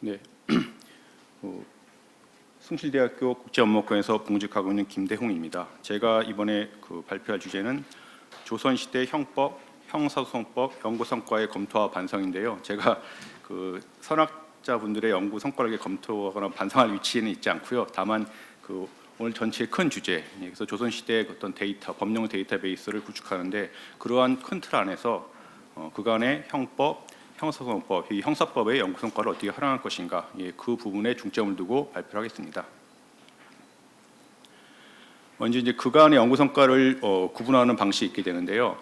네, 숭실대학교 국제업무과에서 봉직하고 있는 김대홍입니다. 제가 이번에 발표할 주제는 조선시대 형법, 형사소송법 연구 성과의 검토와 반성인데요. 제가 선학자분들의 연구 성과를 검토하거나 반성할 위치에는 있지 않고요. 다만 오늘 전체의 큰 주제, 그래서 조선시대의 어떤 데이터, 법령 데이터베이스를 구축하는데 그러한 큰 틀 안에서 그간의 형법, 형사소송법, 이 형사법의 연구 성과를 어떻게 활용할 것인가, 그 부분에 중점을 두고 발표를 하겠습니다. 먼저 이제 그간의 연구 성과를 구분하는 방식이 있게 되는데요.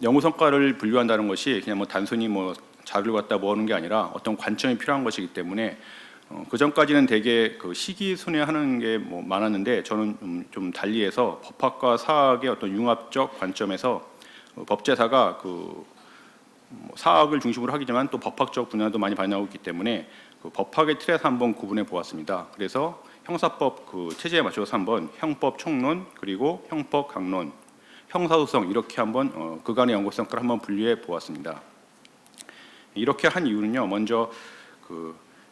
연구 성과를 분류한다는 것이 그냥 단순히 자료를 갖다 모으는 게 아니라 어떤 관점이 필요한 것이기 때문에 그 전까지는 대개 시기순회하는 게 많았는데 저는 좀 달리해서 법학과 사학의 어떤 융합적 관점에서 법제사가 사학을 중심으로 하기지만 또 법학적 분야도 많이 반영하고 있기 때문에 법학의 틀에서 한번 구분해 보았습니다. 그래서 형사법 체제에 맞춰서 한번 형법 총론, 그리고 형법 강론, 형사소송 이렇게 한번 그간의 연구 성과를 한번 분류해 보았습니다. 이렇게 한 이유는요. 먼저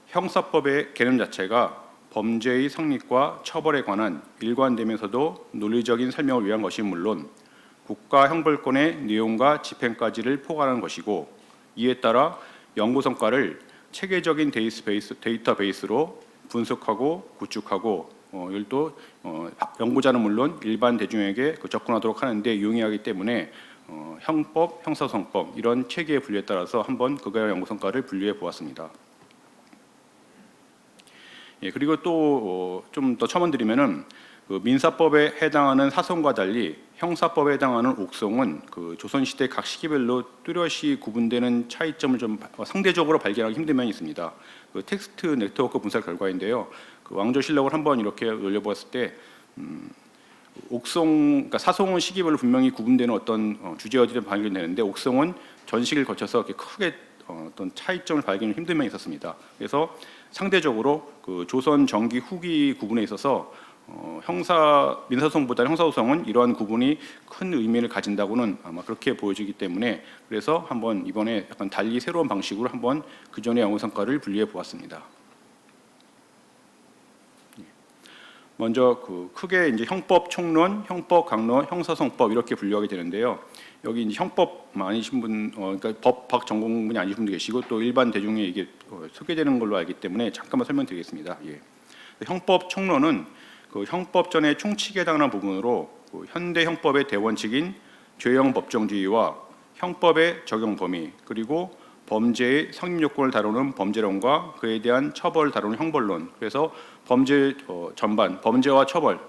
형사법의 개념 자체가 범죄의 성립과 처벌에 관한 일관되면서도 논리적인 설명을 위한 것이 물론 국가 형벌권의 내용과 집행까지를 포괄하는 것이고, 이에 따라 연구 성과를 체계적인 데이터베이스로 분석하고 구축하고 이걸 또 연구자는 물론 일반 대중에게 접근하도록 하는데 용이하기 때문에 형법, 형사소송법 이런 체계의 분류에 따라서 한번 그간의 연구 성과를 분류해 보았습니다. 그리고 또 좀 더 첨언드리면은 민사법에 해당하는 사송과 달리 형사법에 해당하는 옥송은 조선시대 각 시기별로 뚜렷이 구분되는 차이점을 좀 상대적으로 발견하기 힘든 면이 있습니다. 텍스트 네트워크 분석 결과인데요. 왕조실록을 한번 이렇게 올려보았을 때 옥송, 그러니까 사송은 시기별로 분명히 구분되는 어떤 주제어들이 발견되는데 옥송은 전시기를 거쳐서 이렇게 크게 어떤 차이점을 발견하기 힘든 면이 있었습니다. 그래서 상대적으로 조선 전기 후기 구분에 있어서 민사소송보다 형사소송은 이러한 구분이 큰 의미를 가진다고는 아마 그렇게 보여지기 때문에 그래서 한번 이번에 약간 달리 새로운 방식으로 한번 그전의 연구 성과를 분류해 보았습니다. 먼저 크게 이제 형법 총론, 형법 강론, 형사소송법 이렇게 분류하게 되는데요. 여기 이제 형법 아니신 분, 그러니까 법학 전공분이 아니신 분도 계시고 또 일반 대중에 이게 소개되는 걸로 알기 때문에 잠깐만 설명드리겠습니다. 형법 총론은 형법전의 총칙에 해당하는 부분으로 현대 형법의 대원칙인 죄형 법정주의와 형법의 적용 범위, 그리고 범죄의 성립 요건을 다루는 범죄론과 그에 대한 처벌을 다루는 형벌론. 그래서 범죄 전반, 범죄와 처벌,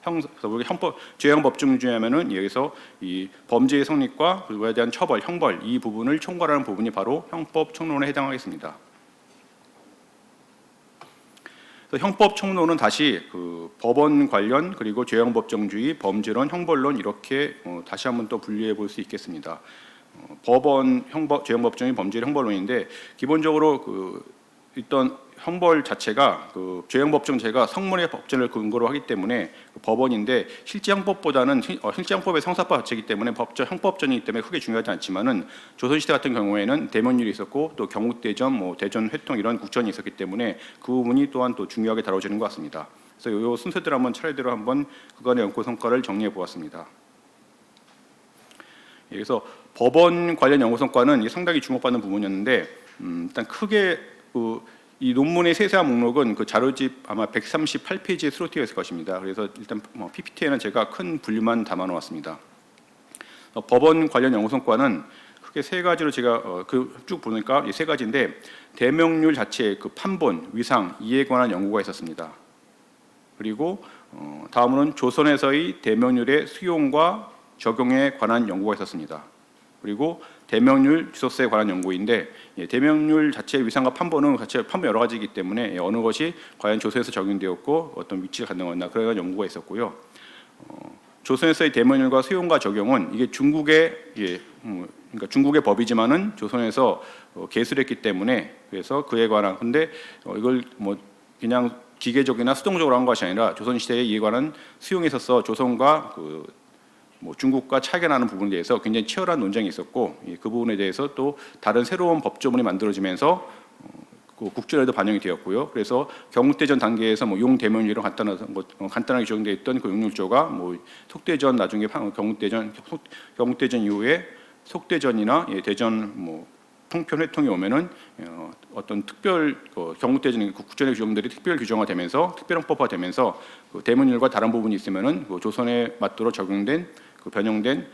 형법 죄형 법정주의하면은 여기서 이 범죄의 성립과 그에 대한 처벌, 형벌 이 부분을 총괄하는 부분이 바로 형법 총론에 해당하겠습니다. 형법 총론은 다시 법원 관련, 그리고 죄형 법정주의, 범죄론, 형벌론 이렇게 다시 한번 또 분류해 볼 수 있겠습니다. 법원, 죄형 법정주의, 범죄, 형벌론인데 기본적으로 일단 형벌 자체가 죄형 법정제가 성문의 법전을 근거로 하기 때문에 법원인데 실제 형법보다는 실제 형법의 성사법 자체이기 때문에 형법전이기 때문에 크게 중요하지 않지만은 조선시대 같은 경우에는 대면율이 있었고 또 경국대전, 대전 회통 이런 국전이 있었기 때문에 그 부분이 또한 또 중요하게 다뤄지는 것 같습니다. 그래서 이 순서대로 한번 차례대로 한번 그간의 연구 성과를 정리해 보았습니다. 그래서 법원 관련 연구 성과는 상당히 주목받는 부분이었는데 일단 크게 이 논문의 세세한 목록은 자료집 아마 138페이지에 수록 되어 있을 것입니다. 그래서 일단 PPT에는 제가 큰 분류만 담아 놓았습니다. 법원 관련 연구 성과는 크게 세 가지로 제가 쭉 보니까 세 가지인데 대명률 자체의 판본, 위상, 이에 관한 연구가 있었습니다. 그리고 다음으로는 조선에서의 대명률의 수용과 적용에 관한 연구가 있었습니다. 그리고 대명률 지소서에 관한 연구인데 대명률 자체의 위상과 판본은 판본 여러 가지이기 때문에 어느 것이 과연 조선에서 적용되었고 어떤 위치가 가능했나 그런 연구가 있었고요. 조선에서의 대명률과 수용과 적용은 이게 그러니까 중국의 법이지만은 조선에서 개술했기 때문에 그래서 그에 관한 근데 이걸 그냥 기계적이나 수동적으로 한 것이 아니라 조선시대에 이에 관한 수용에 있어서 조선과 중국과 차이가 나는 부분에 대해서 굉장히 치열한 논쟁이 있었고 그 부분에 대해서 또 다른 새로운 법조문이 만들어지면서 그 국전에도 반영이 되었고요. 그래서 경국대전 단계에서 뭐 용대면율이랑 간단하게 적용되어 있던 그 용률조가 뭐 속대전 나중에 경국대전 이후에 속대전이나 대전 뭐 통편 회통이 오면은 어떤 특별 경국대전 국전의 규정들이 특별 규정화되면서 특별헌법화되면서 그 대면율과 다른 부분이 있으면은 그 조선에 맞도록 적용된 그 변형된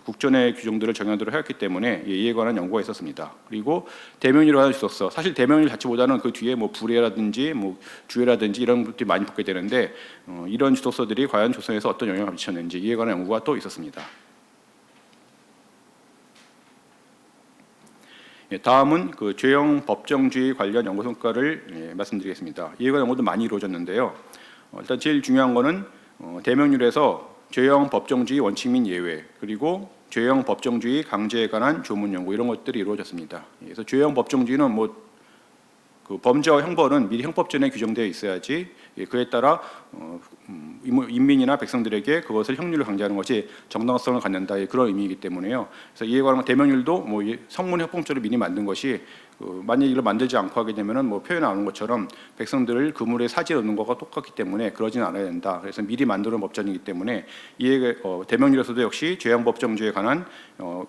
국전의 규정들을 적용하도록 하였기 때문에 이에 관한 연구가 있었습니다. 그리고 대면율이라는 주석서, 사실 대면율 자체보다는 그 뒤에 뭐 불해라든지 뭐 주해라든지 이런 것들이 많이 붙게 되는데 이런 주석서들이 과연 조선에서 어떤 영향을 미쳤는지 이에 관한 연구가 또 있었습니다. 다음은 그 죄형 법정주의 관련 연구 성과를 말씀드리겠습니다. 이에 관한 연구도 많이 이루어졌는데요. 일단 제일 중요한 거는 대면율에서 죄형 법정주의 원칙 및 예외, 그리고 죄형 법정주의 강제에 관한 조문 연구 이런 것들이 이루어졌습니다. 그래서 죄형 법정주의는 뭐 그 범죄와 형벌은 미리 형법전에 규정되어 있어야지 그에 따라 인민이나 백성들에게 그것을 형률로 강제하는 것이 정당성을 갖는다 그런 의미이기 때문에요. 그래서 이에 관한 대면율도 뭐 성문 협공조를 미리 만든 것이 만약 이걸 만들지 않고 하게 되면은 뭐 표현에 나오는 것처럼 백성들을 그물에 사지에 넣는 것과 똑같기 때문에 그러지는 않아야 된다. 그래서 미리 만드는 법전이기 때문에 이에 대면율에서도 역시 죄형 법정주의에 관한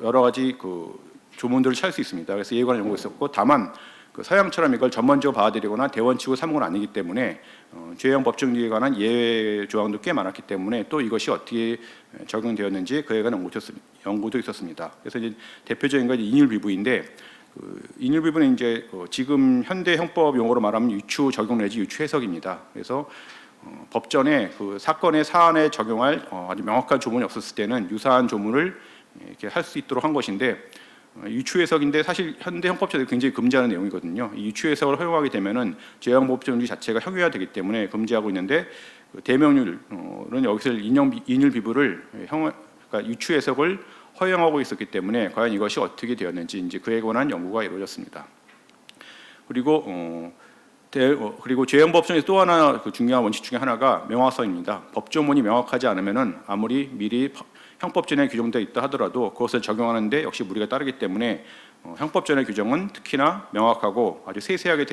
여러 가지 그 조문들을 찾을 수 있습니다. 그래서 이에 관한 연구가 있었고, 다만 그 서양처럼 이걸 전문적으로 받아들이거나 대원칙으로 삼은 건 아니기 때문에 죄형 법정주의에 관한 예외 조항도 꽤 많았기 때문에 또 이것이 어떻게 적용되었는지 그에 관한 연구도 있었습니다. 그래서 이제 대표적인 건 인율비부인데 인율비부는 이제 지금 현대 형법 용어로 말하면 유추 적용 내지 유추 해석입니다. 그래서 법전에 그 사건의 사안에 적용할 아주 명확한 조문이 없었을 때는 유사한 조문을 이렇게 할 수 있도록 한 것인데, 유추 해석인데 사실 현대 형법처럼 굉장히 금지하는 내용이거든요. 이 유추 해석을 허용하게 되면은 죄형 법정주의 자체가 형해화되기 때문에 금지하고 있는데, 대명률은 여기서 인율 비부를 그러니까 유추 해석을 허용하고 있었기 때문에 과연 이것이 어떻게 되었는지 이제 그에 관한 연구가 이루어졌습니다. 그리고 죄형 법정에서 또 하나 그 중요한 원칙 중에 하나가 명확성입니다. 법조문이 명확하지 않으면은 아무리 미리 형법전에 규정되어 있다 하더라도 그것을 적용하는데 역시 무리가 따르기 때문에 형법전의 규정은 특히나 명확하고 아주 세세하게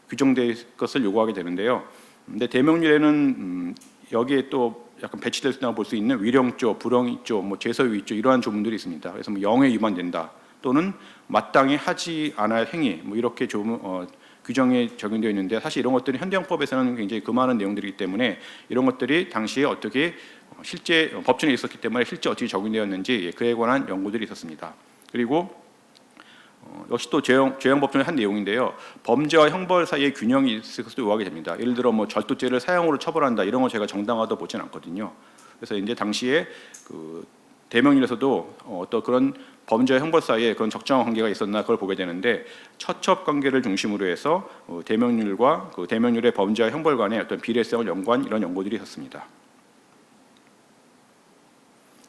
규정될 것을 요구하게 되는데요. 근데 대명률에는 여기에 또 약간 배치될 수 있다고 볼 수 있는 위령조, 불령조, 뭐 제서위조 이러한 조문들이 있습니다. 그래서 뭐 영에 위반된다 또는 마땅히 하지 않을 행위 뭐 이렇게 규정에 적용되어 있는데, 사실 이런 것들이 현대형법에서는 굉장히 금하는 내용들이기 때문에 이런 것들이 당시에 어떻게 실제 법전에 있었기 때문에 실제 어떻게 적용되었는지 그에 관한 연구들이 있었습니다. 그리고 역시 또 죄형 법정의 한 내용인데요. 범죄와 형벌 사이의 균형이 있을 것을 요구하게 됩니다. 예를 들어 뭐 절도죄를 사형으로 처벌한다 이런 거 제가 정당하다고 보지는 않거든요. 그래서 이제 당시에 그 대명률에서도 어떤 그런 범죄와 형벌 사이에 그런 적정한 관계가 있었나 그걸 보게 되는데, 처첩 관계를 중심으로 해서 대명률과 그 대명률의 범죄와 형벌 간의 어떤 비례성을 연구한 이런 연구들이 있었습니다.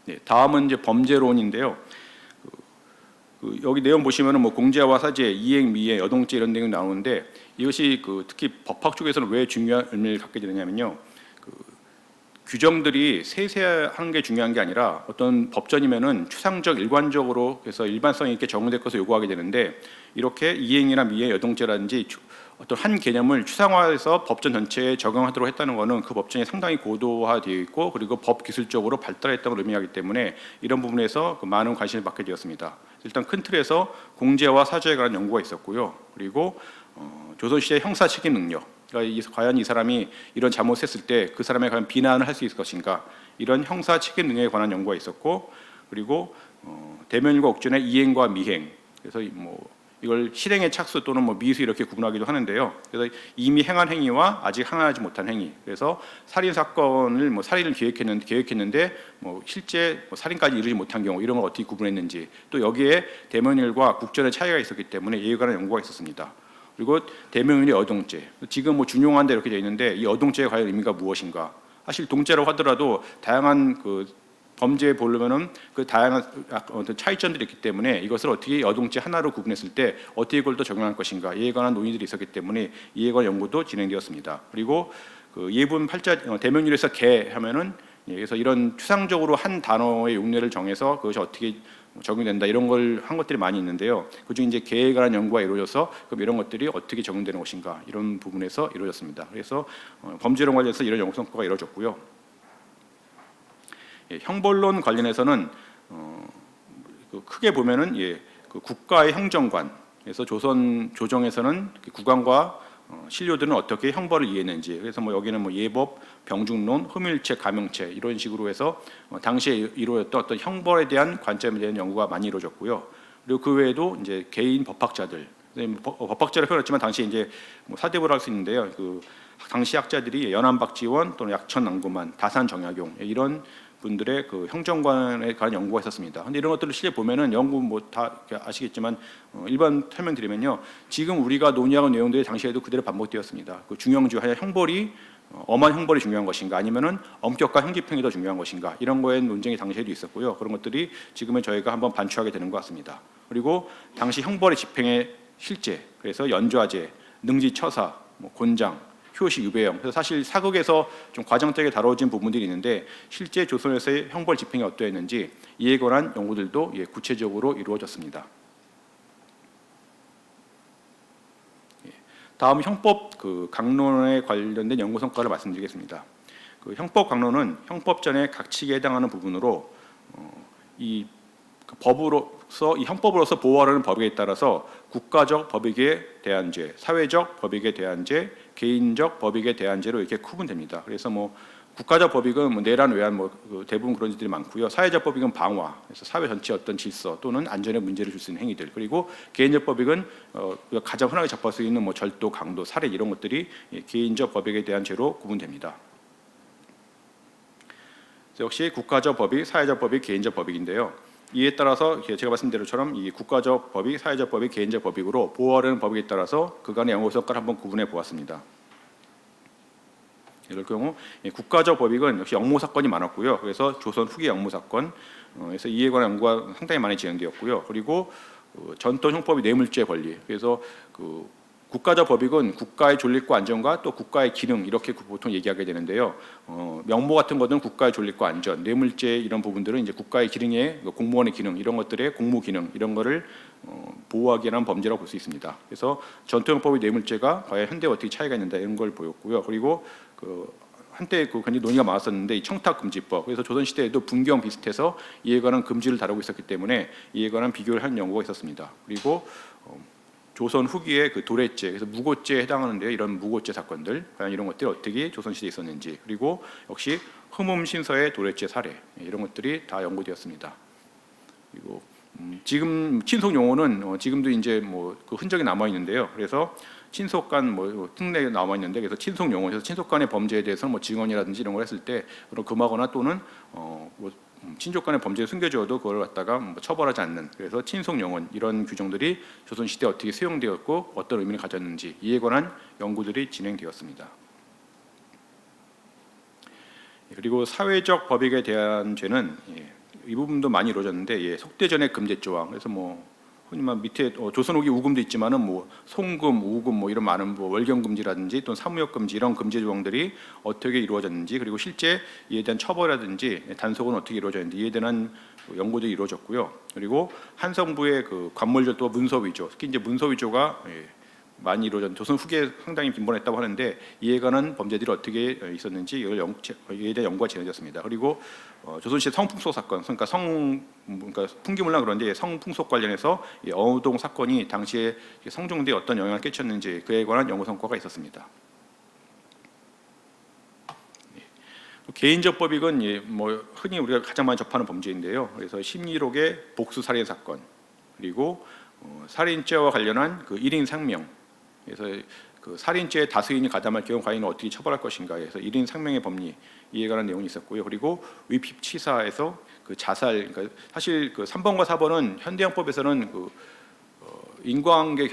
네, 다음은 이제 범죄론인데요. 여기 내용 보시면은 뭐 공제와 사제, 이행, 미행, 여동죄 이런 내용이 나오는데, 이것이 특히 법학 쪽에서는 왜 중요한 의미를 갖게 되느냐면요. 규정들이 세세한 게 중요한 게 아니라 어떤 법전이면은 추상적 일관적으로 그래서 일반성 있게 적용될 것을 요구하게 되는데, 이렇게 이행이나 미행, 여동죄라든지 어떤 한 개념을 추상화해서 법전 전체에 적용하도록 했다는 것은 그 법전이 상당히 고도화되어 있고 그리고 법 기술적으로 발달했다는 걸 의미하기 때문에 이런 부분에서 많은 관심을 받게 되었습니다. 일단 큰 틀에서 공제와 사죄에 관한 연구가 있었고요. 그리고 조선시대 형사 책임 능력, 그러니까 과연 이 사람이 이런 잘못을 했을 때 그 사람에 관한 비난을 할 수 있을 것인가, 이런 형사 책임 능력에 관한 연구가 있었고, 그리고 대면율과 옥전의 이행과 미행, 그래서 뭐 이걸 실행의 착수 또는 뭐 미수 이렇게 구분하기도 하는데요. 그래서 이미 행한 행위와 아직 행하지 못한 행위. 그래서 살인 사건을 뭐 살인을 계획했는데 뭐 실제 뭐 살인까지 이르지 못한 경우 이런 걸 어떻게 구분했는지, 또 여기에 대면율과 국전의 차이가 있었기 때문에 이에 관한 연구가 있었습니다. 그리고 대면율의 여동죄, 지금 뭐 준용한다 이렇게 되어 있는데 이 여동죄의 과연 의미가 무엇인가? 사실 동죄라고 하더라도 다양한 그 범죄에 보려면은 그 다양한 어떤 차이점들이 있기 때문에 이것을 어떻게 여동죄 하나로 구분했을 때 어떻게 이걸 또 적용할 것인가, 이에 관한 논의들이 있었기 때문에 이에 관한 연구도 진행되었습니다. 그리고 그 예분 팔자 대명률에서 개 하면은 그래서 이런 추상적으로 한 단어의 용례를 정해서 그것이 어떻게 적용된다 이런 걸 한 것들이 많이 있는데요. 그중에 이제 개에 관한 연구가 이루어져서 그럼 이런 것들이 어떻게 적용되는 것인가 이런 부분에서 이루어졌습니다. 그래서 범죄론 관련해서 이런 연구 성과가 이루어졌고요. 형벌론 관련해서는 크게 보면은 그 국가의 행정관에서 조선 조정에서는 국왕과 신료들은 어떻게 형벌을 이해했는지, 그래서 뭐 여기는 뭐 예법, 병중론, 흠일체, 가명체 이런 식으로 해서 당시에 이루어졌던 어떤 형벌에 대한 관점에 대한 연구가 많이 이루어졌고요. 그리고 그 외에도 이제 개인 법학자들, 법학자를 표현했지만 당시 이제 뭐 사대부를 할 수 있는데요. 그 당시 학자들이 연안박지원 또는 약천낭구만, 다산정약용 이런 분들의 그 형정관에 관한 연구가 있었습니다. 근데 이런 것들을 실제 보면은 연구 뭐 다 아시겠지만 일반 설명드리면요, 지금 우리가 논의하는 내용들이 당시에도 그대로 반복되었습니다. 그 중형주 하여 형벌이 엄한 형벌이 중요한 것인가 아니면은 엄격한 형집행이 더 중요한 것인가 이런 거에 논쟁이 당시에도 있었고요. 그런 것들이 지금은 저희가 한번 반추하게 되는 것 같습니다. 그리고 당시 형벌의 집행의 실제, 그래서 연좌제, 능지처사, 뭐 곤장, 효시, 유배형, 그래서 사실 사극에서 좀 과정되게 다뤄진 부분들이 있는데 실제 조선에서의 형벌 집행이 어떠했는지 이에 관한 연구들도 구체적으로 이루어졌습니다. 다음 형법 그 강론에 관련된 연구 성과를 말씀드리겠습니다. 그 형법 강론은 형법전의 각칙에 해당하는 부분으로 이 법으로서 이 형법으로서 보호하려는 법익에 따라서 국가적 법익에 대한 죄, 사회적 법익에 대한 죄, 개인적 법익에 대한 죄로 이렇게 구분됩니다. 그래서 뭐 국가적 법익은 뭐 내란, 외환 뭐 대부분 그런 것들이 많고요. 사회적 법익은 방화, 그래서 사회 전체의 어떤 질서 또는 안전에 문제를 줄 수 있는 행위들. 그리고 개인적 법익은 가장 흔하게 접할 수 있는 뭐 절도, 강도, 살해 이런 것들이 개인적 법익에 대한 죄로 구분됩니다. 역시 국가적 법익, 사회적 법익, 개인적 법익인데요. 이에 따라서 제가 말씀드린 것처럼 이 국가적 법익, 사회적 법익, 개인적 법익으로 보호하려는 법익에 따라서 그간의 연구 성과를 한번 구분해 보았습니다. 이럴 경우 국가적 법익은 역시 역모 사건이 많았고요. 그래서 조선 후기 역모 사건, 그래서 이에 관한 연구가 상당히 많이 진행되었고요. 그리고 전통 형법의 뇌물죄 권리, 그래서 그 국가적 법익은 국가의 존립과 안전과 또 국가의 기능 이렇게 보통 얘기하게 되는데요. 명모 같은 것은 국가의 존립과 안전, 뇌물죄 이런 부분들은 이제 국가의 기능의 공무원의 기능 이런 것들의 공무 기능 이런 거를 보호하기 위한 범죄라고 볼 수 있습니다. 그래서 전통형법의 뇌물죄가 과연 현대와 어떻게 차이가 있는가 이런 걸 보였고요. 그리고 한때 굉장히 논의가 많았었는데 이 청탁금지법, 그래서 조선시대에도 분경 비슷해서 이에 관한 금지를 다루고 있었기 때문에 이에 관한 비교를 한 연구가 있었습니다. 그리고 조선 후기의 그 도래죄, 그래서 무고죄에 해당하는데요. 이런 무고죄 사건들, 과연 이런 것들이 어떻게 조선시대에 있었는지, 그리고 역시 흠음신서의 도래죄 사례 이런 것들이 다 연구되었습니다. 그리고 지금 친속 용어는 지금도 이제 뭐 그 흔적이 남아 있는데요. 그래서 친속간 뭐 특례에 남아 있는데, 그래서 친속 용어에서 친속간의 범죄에 대해서 뭐 증언이라든지 이런 걸 했을 때 그런 금하거나 또는 뭐 친족간의 범죄를 숨겨주어도 그걸 갖다가 뭐 처벌하지 않는, 그래서 친속영원 이런 규정들이 조선시대에 어떻게 수용되었고 어떤 의미를 가졌는지 이에 관한 연구들이 진행되었습니다. 그리고 사회적 법익에 대한 죄는 이 부분도 많이 이루어졌는데 속대전의 금제조항, 그래서 뭐 흔히 말 밑에 조선 후기 우금도 있지만은 뭐 송금, 우금 뭐 이런 많은 뭐 월경 금지라든지 또는 사무역 금지 이런 금지 조항들이 어떻게 이루어졌는지, 그리고 실제 이에 대한 처벌이라든지 단속은 어떻게 이루어졌는지 이에 대한 연구들이 이루어졌고요. 그리고 한성부의 그 관물절도와 문서 위조, 특히 이제 문서 위조가 많이 이루어졌 조선 후기에 상당히 빈번했다고 하는데 이에 관한 범죄들이 어떻게 있었는지 이에 대한 연구가 진행됐습니다. 그리고 조선시대 성풍속 사건, 그러니까 풍기물란 그런데 성풍속 관련해서 어우동 사건이 당시에 성종대에 어떤 영향을 끼쳤는지 그에 관한 연구 성과가 있었습니다. 개인적 법익은 뭐 흔히 우리가 가장 많이 접하는 범죄인데요. 그래서 심리록의 복수 살인 사건, 그리고 살인죄와 관련한 그 1인 상명, 그래서 그 살인죄에 다수인이 가담할 경우 과연 어떻게 처벌할 것인가, 그래서 1인 상명의 법리 이에 관한 내용이 있었고요. 그리고 위핍치사에서 그 자살, 그러니까 사실 그 3번과 4번은 현대형법에서는 그 인과관계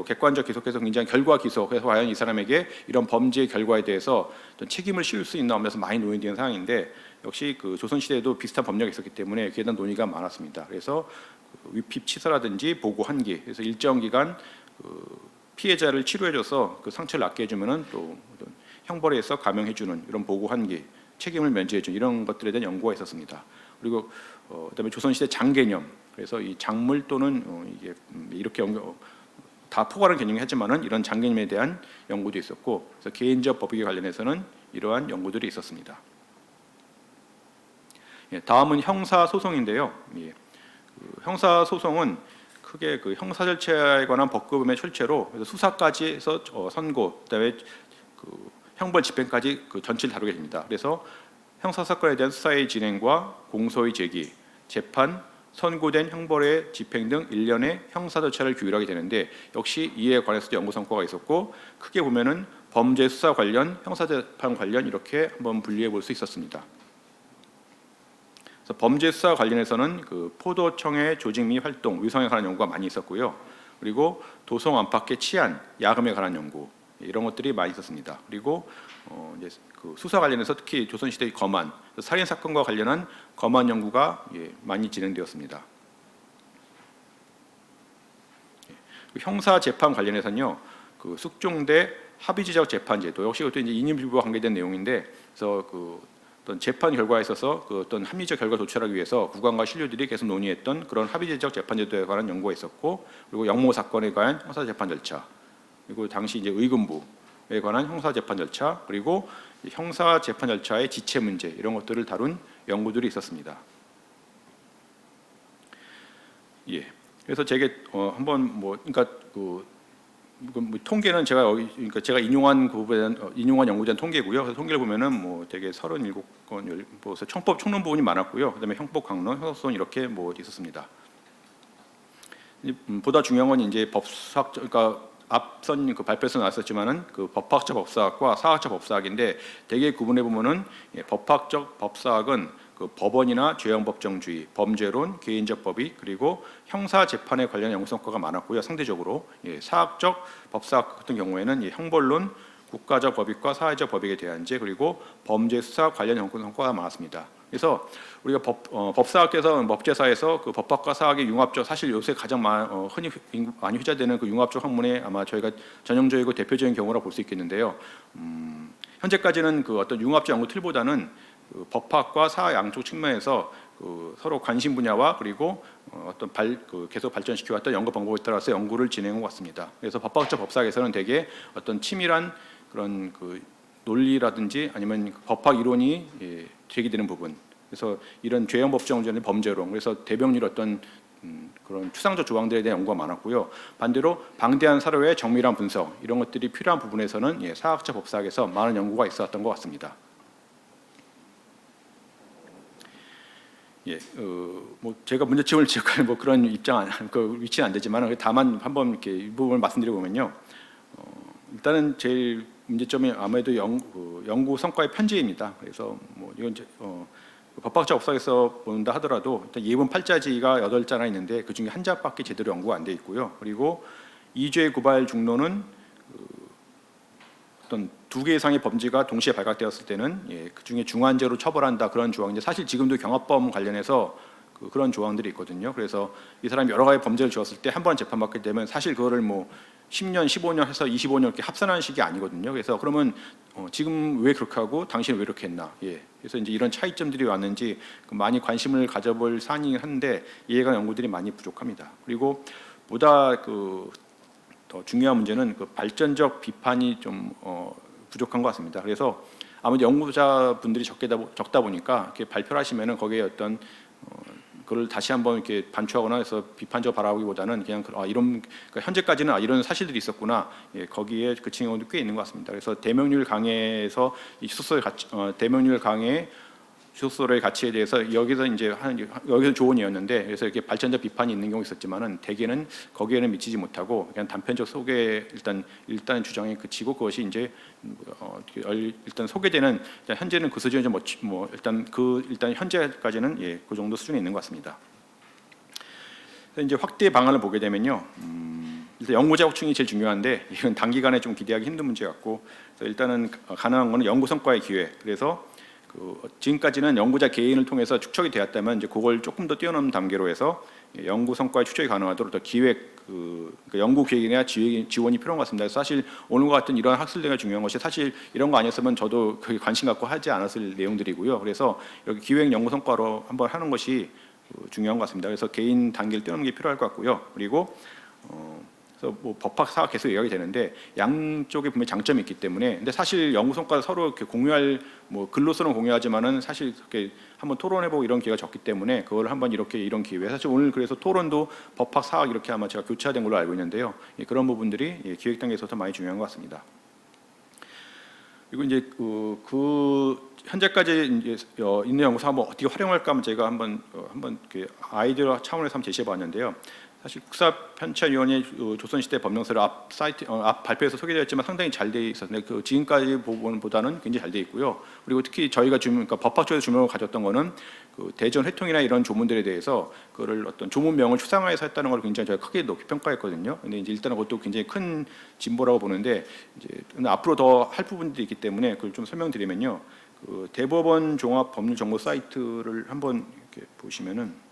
객관적 기속해서 굉장히 결과 기속해서 과연 이 사람에게 이런 범죄의 결과에 대해서 책임을 씌울 수 있나 하면서 많이 논의되는 상황인데, 역시 그 조선시대에도 비슷한 법령이 있었기 때문에 그에 대한 논의가 많았습니다. 그래서 위핍치사라든지 보고 한기, 그래서 일정 기간 그 피해자를 치료해줘서 그 상처를 낫게 해주면은 또 형벌에 의해서 감형해주는 이런 보고 한기, 책임을 면제해주는 이런 것들에 대한 연구가 있었습니다. 그리고 그다음에 조선시대 장개념, 그래서 이 작물 또는 이게 이렇게 다 포괄한 개념이 하지만은 이런 장개념에 대한 연구도 있었고, 그래서 개인적 법익에 관련해서는 이러한 연구들이 있었습니다. 예, 다음은 형사 소송인데요. 예, 형사 소송은 크게 그 형사 절차에 관한 법규범의 출제로 그래서 수사까지 해서 선고, 그다음에 그 형벌 집행까지 그 전체를 다루게 됩니다. 그래서 형사 사건에 대한 수사의 진행과 공소의 제기, 재판, 선고된 형벌의 집행 등 일련의 형사 절차를 규율하게 되는데, 역시 이에 관해서도 연구 성과가 있었고, 크게 보면은 범죄 수사 관련, 형사 재판 관련 이렇게 한번 분리해 볼 수 있었습니다. 그래서 범죄 수사 관련해서는 그 포도청의 조직 및 활동, 위성에 관한 연구가 많이 있었고요. 그리고 도성 안팎의 치안, 야금에 관한 연구, 이런 것들이 많이 있었습니다. 그리고 이제 그 수사 관련해서 특히 조선시대 검안, 살인 사건과 관련한 검안 연구가 많이 진행되었습니다. 형사 재판 관련해서는요, 그 숙종대 합의지적 재판제도, 역시 그것도 이제 인임주의와 관계된 내용인데, 그래서 그 어떤 재판 결과에 있어서 그 어떤 합리적 결과 도출하기 위해서 국왕과 신료들이 계속 논의했던 그런 합의제적 재판제도에 관한 연구가 있었고, 그리고 영모 사건에 관한 형사 재판 절차, 그리고 당시 이제 의금부에 관한 형사 재판 절차, 그리고 형사 재판 절차의 지체 문제, 이런 것들을 다룬 연구들이 있었습니다. 예. 그래서 제게 한번 그러니까 그 통계는 그러니까 제가 인용한 인용한 연구에 대한 통계고요. 그래서 통계를 보면은 되게 37건, 청법 총론 부분이 많았고요. 그다음에 형법 강론, 형사소송 이렇게 있었습니다. 보다 중요한 건 이제 법사학, 그러니까 앞선 그 발표에서 나왔었지만은 그 법학적 법사학과 사학적 법사학인데, 대개 구분해 보면은 법학적 법사학은 그 법원이나 죄형법정주의, 범죄론, 개인적 법익, 그리고 형사 재판에 관련 연구 성과가 많았고요. 상대적으로 사학적 법사학 같은 경우에는 형벌론, 국가적 법익과 사회적 법익에 대한제, 그리고 범죄 수사 관련 연구 성과가 많았습니다. 그래서 우리가 법사학에서 법제사에서 그 법학과 사학의 융합적, 사실 요새 가장 흔히 많이 회자되는 그 융합적 학문의 아마 저희가 전형적이고 대표적인 경우라 볼 수 있겠는데요. 현재까지는 그 어떤 융합적 연구 틀보다는 그 법학과 사학 양쪽 측면에서 그 서로 관심 분야와 그리고 어떤 계속 발전시켜왔던 연구 방법에 따라서 연구를 진행해 왔습니다. 그래서 법학적 법사학에서는 대개 어떤 치밀한 그런 그 논리라든지 아니면 법학 이론이 제기되는 부분, 그래서 이런 죄형 법정주의 범죄론, 그래서 대병률 어떤 그런 추상적 조항들에 대한 연구가 많았고요. 반대로 방대한 사료의 정밀한 분석, 이런 것들이 필요한 부분에서는 사학적 법사학에서 많은 연구가 있었던 것 같습니다. 제가 문제점을 지적할 그런 입장 그 위치는 안 되지만, 다만 한번 이렇게 이 부분을 말씀드려 보면요. 일단은 제일 문제점이 아무래도 연구 성과의 편제입니다. 그래서 이건 이제 법학적 법사학에서 본다 하더라도 일단 예문 8자지가 8자나 있는데 그 중에 한 자밖에 제대로 연구가 안 돼 있고요. 그리고 이죄 구발 중로는 어떤 2개 이상의 범죄가 동시에 발각되었을 때는 그 중에 중한죄로 처벌한다, 그런 조항인데, 사실 지금도 경합범 관련해서 그런 조항들이 있거든요. 그래서 이 사람이 여러 가지 범죄를 지었을 때 한 번 재판받게 되면 사실 그거를 10년, 15년 해서 25년 이렇게 합산하는 식이 아니거든요. 그래서 그러면 지금 왜 그렇게 하고 당신은 왜 이렇게 했나? 그래서 이제 이런 차이점들이 왔는지 많이 관심을 가져볼 사안이긴 한데, 이해가 연구들이 많이 부족합니다. 그리고 보다 더 중요한 문제는 그 발전적 비판이 좀 부족한 것 같습니다. 그래서 아무래도 연구자분들이 적다 보니까 이렇게 발표를 하시면은 거기에 어떤 그걸 다시 한번 이렇게 반추하거나 해서 비판적 바라보기보다는 그냥 그러니까 현재까지는 이런 사실들이 있었구나, 거기에 그치는 경우도 꽤 있는 것 같습니다. 그래서 대명률 강해에서 이 수소의 가치, 대명률 강해 수소의 가치에 대해서 여기서 조언이었는데, 그래서 이렇게 발전적 비판이 있는 경우 있었지만은 대개는 거기에는 미치지 못하고 그냥 단편적 소개, 일단 주장에 그치고, 그것이 이제 일단 소개되는, 현재는 그 수준이 일단 현재까지는 그 정도 수준에 있는 것 같습니다. 이제 확대 방안을 보게 되면요, 일단 연구자 확충이 제일 중요한데, 이건 단기간에 좀 기대하기 힘든 문제 같고, 일단은 가능한 거는 연구 성과의 기회. 그래서 지금까지는 연구자 개인을 통해서 축적이 되었다면, 이제 그걸 조금 더 뛰어넘는 단계로 해서 연구 성과의 축적이 가능하도록 더 기획, 그러니까 연구 기획이나 지원이 필요한 것 같습니다. 그래서 사실 오늘과 같은 이런 학술대가 중요한 것이, 사실 이런 거 아니었으면 저도 거기 관심 갖고 하지 않았을 내용들이고요. 그래서 여기 기획 연구 성과로 한번 하는 것이 중요한 것 같습니다. 그래서 개인 단계를 떼놓는 게 필요할 것 같고요. 그리고 그래서 뭐 법학 사학 계속 이야기 되는데 양쪽에 분명히 장점이 있기 때문에 근데 사실 연구 성과를 서로 이렇게 공유할 뭐 글로서는 공유하지만은 사실 이렇게 한번 토론해보고 이런 기회가 적기 때문에 그걸 한번 이렇게 이런 기회 사실 오늘 그래서 토론도 법학 사학 이렇게 아마 제가 교차된 걸로 알고 있는데요. 그런 부분들이 기획 단계에 있어서 많이 중요한 것 같습니다. 그리고 이제 현재까지 이제 있는 연구소 한번 어떻게 활용할까 하면 제가 한번 아이디어 차원에서 한번 제시해봤는데요. 사실 국사편찬위원회 조선시대 법령서를 앞 사이트 앞 발표에서 소개되었지만 상당히 잘 돼 있었는데 그 지금까지 부분보다는 굉장히 잘 돼 있고요. 그리고 특히 저희가 그러니까 법학 쪽에서 주목을 가졌던 거는 그 대전 회통이나 이런 조문들에 대해서 그를 어떤 조문명을 추상화해서 했다는 걸 굉장히 저희가 크게 높이 평가했거든요. 근데 이제 일단은 그것도 굉장히 큰 진보라고 보는데 이제 앞으로 더 할 부분들이 있기 때문에 그걸 좀 설명드리면요. 그 대법원 종합 법률 정보 사이트를 한번 이렇게 보시면은.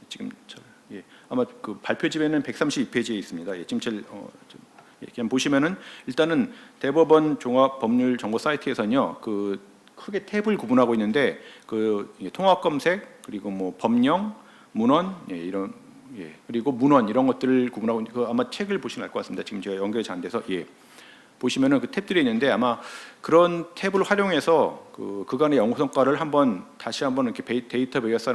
지금 아마 그 발표집에는 132페이지에 있습니다. 지금 제일 그냥 보시면은 일단은 대법원 종합 법률 정보 사이트에서는요 그 크게 탭을 구분하고 있는데 그 통합 검색 그리고 뭐 법령 문헌 이런 그리고 문헌 이런 것들을 구분하고 그 아마 책을 보시면 알 것 같습니다. 지금 제가 연결이 잘 안 돼서 보시면은 그 탭들이 있는데 아마 그런 탭을 활용해서 그간의 연구 성과를 다시 한번 이렇게 데이터베이스화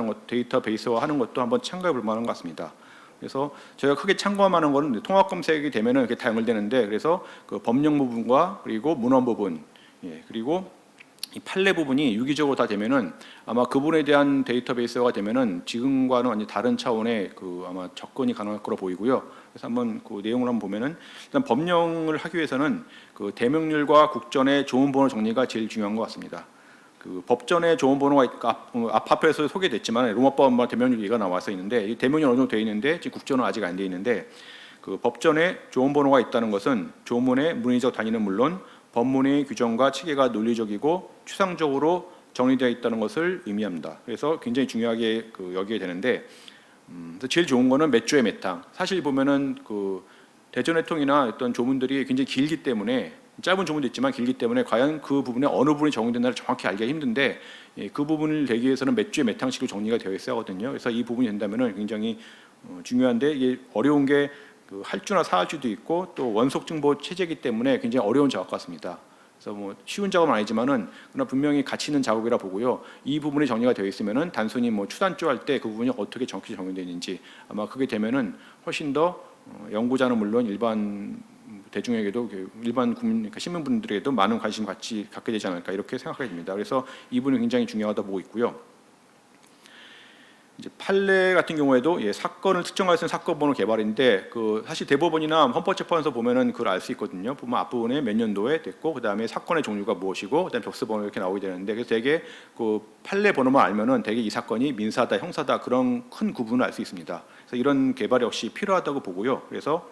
하는 것도 한번 참고해 볼 만한 것 같습니다. 그래서 저희가 크게 참고하는 거는 통합 검색이 되면은 이렇게 다 연결되는데 그래서 그 법령 부분과 그리고 문헌 부분 그리고 이 판례 부분이 유기적으로 다 되면은 아마 그 부분에 대한 데이터베이스가 되면은 지금과는 완전히 다른 차원의 아마 접근이 가능할 거로 보이고요. 그래서 한번 그 내용을 한번 보면은 일단 법령을 하기 위해서는 그 대명률과 국전의 조문번호 정리가 제일 중요한 것 같습니다. 그 법전의 조문번호가 앞 발표에서 소개됐지만 로마법 대명률 얘기가 나와서 있는데 이 대명률 어느 정도 돼 있는데 지금 국전은 아직 안 돼 있는데 그 법전에 조문번호가 있다는 것은 조문의 문의적 단위는 물론 법문의 규정과 체계가 논리적이고 추상적으로 정리되어 있다는 것을 의미합니다. 그래서 굉장히 중요하게 여기게 되는데 제일 좋은 거는 몇 조의 몇 항. 사실 보면은 그 대전회통이나 어떤 조문들이 굉장히 길기 때문에 짧은 조문도 있지만 길기 때문에 과연 그 부분에 어느 부분이 적용된다를 정확히 알기가 힘든데 그 부분을 되기 위해서는 몇 조의 몇 항씩으로 정리가 되어 있어야 하거든요. 그래서 이 부분이 된다면은 굉장히 중요한데 이게 어려운 게 할주나 사할주도 있고 또 원속 증보 체제이기 때문에 굉장히 어려운 작업 같습니다. 그래서 뭐 쉬운 작업은 아니지만은 그러나 분명히 가치 있는 작업이라 보고요. 이 부분이 정리가 되어 있으면은 단순히 뭐 추단조 할 때 그 부분이 어떻게 정확히 적용되는지 아마 그게 되면은 훨씬 더 연구자는 물론 일반 대중에게도 일반 국민 그러니까 시민분들에게도 많은 관심 갖게 되지 않을까 이렇게 생각하게 됩니다. 그래서 이 부분이 굉장히 중요하다 보고 있고요. 이제 판례 같은 경우에도 사건을 특정할 수 있는 사건 번호 개발인데 사실 대법원이나 헌법재판소 보면은 그걸 알 수 있거든요. 보면 앞부분에 몇 년도에 됐고 그다음에 사건의 종류가 무엇이고 그다음에 벽스 번호 이렇게 나오게 되는데 그래서 되게 그 판례 번호만 알면은 되게 이 사건이 민사다 형사다 그런 큰 구분을 알 수 있습니다. 그래서 이런 개발 역시 필요하다고 보고요. 그래서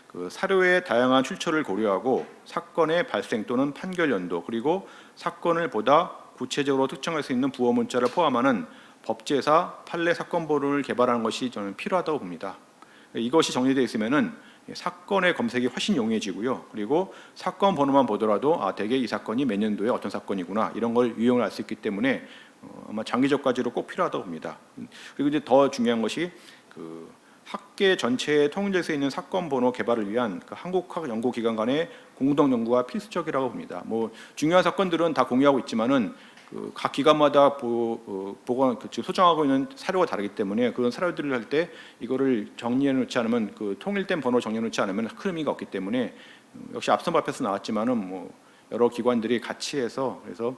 그 사료의 다양한 출처를 고려하고 사건의 발생 또는 판결 연도 그리고 사건을 보다 구체적으로 특정할 수 있는 부호 문자를 포함하는 법제사 판례 사건 번호를 개발하는 것이 저는 필요하다고 봅니다. 이것이 정리되어 있으면은 사건의 검색이 훨씬 용이해지고요. 그리고 사건 번호만 보더라도 대개 이 사건이 몇 년도에 어떤 사건이구나 이런 걸 유형을 알 수 있기 때문에 아마 장기적 과제로 꼭 필요하다고 봅니다. 그리고 이제 더 중요한 것이 그 학계 전체에 통일될 수 있는 사건 번호 개발을 위한 한국학 연구기관 간의 공동 연구가 필수적이라고 봅니다. 뭐 중요한 사건들은 다 공유하고 있지만은 각 기관마다 보관 소장하고 있는 사료가 다르기 때문에 그런 사료들을 할 때 이거를 정리해 놓지 않으면 통일된 번호 정리해 놓지 않으면 큰 의미가 없기 때문에 역시 앞선 발표에서 나왔지만은 뭐 여러 기관들이 같이 해서 그래서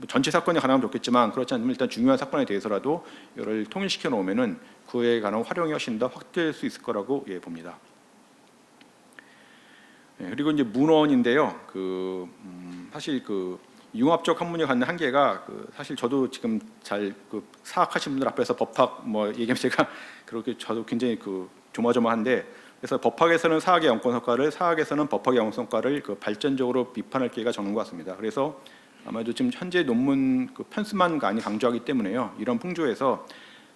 전체 사건이 가능하면 좋겠지만 그렇지 않으면 일단 중요한 사건에 대해서라도 이를 통일시켜 놓으면은 그에 관한 활용이 훨씬 더 확대될 수 있을 거라고 봅니다. 그리고 이제 문헌인데요. 사실 융합적 학문이 갖는 한계가 사실 저도 지금 잘 사학하신 분들 앞에서 법학 뭐 얘기하면 제가 그렇게 저도 굉장히 조마조마한데 그래서 법학에서는 사학의 연권 성과를 사학에서는 법학의 연권 성과를 발전적으로 비판할 기회가 적는 것 같습니다. 그래서 아마도 지금 현재 논문 편수만 많이 강조하기 때문에요. 이런 풍조에서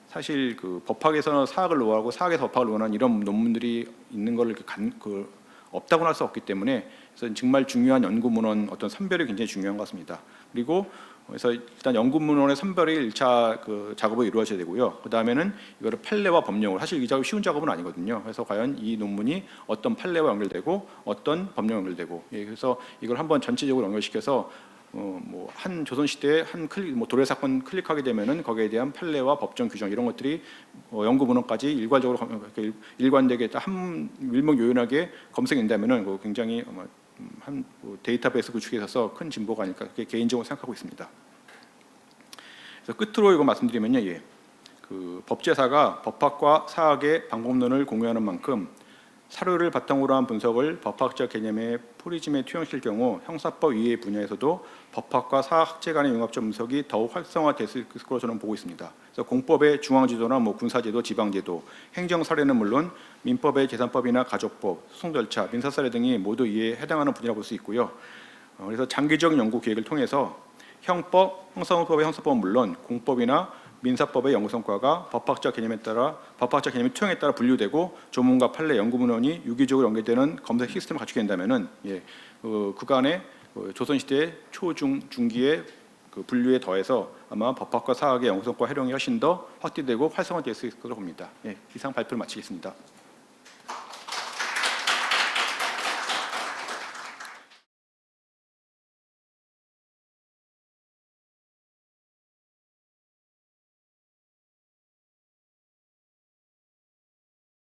사실 법학에서는 사학을 노하고 사학에서 법학을 논하는 이런 논문들이 있는 걸 없다고는 할 수 없기 때문에 그래서 정말 중요한 연구 문헌 어떤 선별이 굉장히 중요한 것 같습니다. 그리고 그래서 일단 연구문헌의 선별이 1차 그 작업이 이루어져야 되고요. 그 다음에는 이거를 판례와 법령으로, 사실 이 작업 쉬운 작업은 아니거든요. 그래서 과연 이 논문이 어떤 판례와 연결되고 어떤 법령과 연결되고, 그래서 이걸 한번 전체적으로 연결시켜서 뭐 한 조선 시대에 한 클릭, 뭐 도래 사건 클릭하게 되면은 거기에 대한 판례와 법정 규정 이런 것들이 연구 문헌까지 일괄적으로 일관되게 한 일목요연하게 검색된다면은 굉장히 한 데이터베이스 구축에 있어서 큰 진보가 아닐까, 그렇게 개인적으로 생각하고 있습니다. 그래서 끝으로 이거 말씀드리면요, 그 법제사가 법학과 사학의 방법론을 공유하는 만큼 사료를 바탕으로 한 분석을 법학적 개념의 포리즘에 투영시킬 경우 형사법 이해 분야에서도 법학과 사학제 간의 융합적 분석이 더욱 활성화됐을 것으로 저는 보고 있습니다. 그래서 공법의 중앙제도나 군사제도, 지방제도, 행정사례는 물론 민법의 재산법이나 가족법, 소송 절차, 민사사례 등이 모두 이에 해당하는 분야라고 볼 수 있고요. 그래서 장기적 연구 계획을 통해서 형법, 형사법의 형사법은 물론 공법이나 민사법의 연구 성과가 법학적 개념의 투영에 따라 분류되고 조문과 판례, 연구문헌이 유기적으로 연결되는 검색 시스템을 갖추게 된다면은 그간의 조선시대 초, 중기의 그 분류에 더해서 아마 법학과 사학의 연구 성과 활용이 훨씬 더 확대되고 활성화될 수 있을 것으로 봅니다. 이상 발표를 마치겠습니다.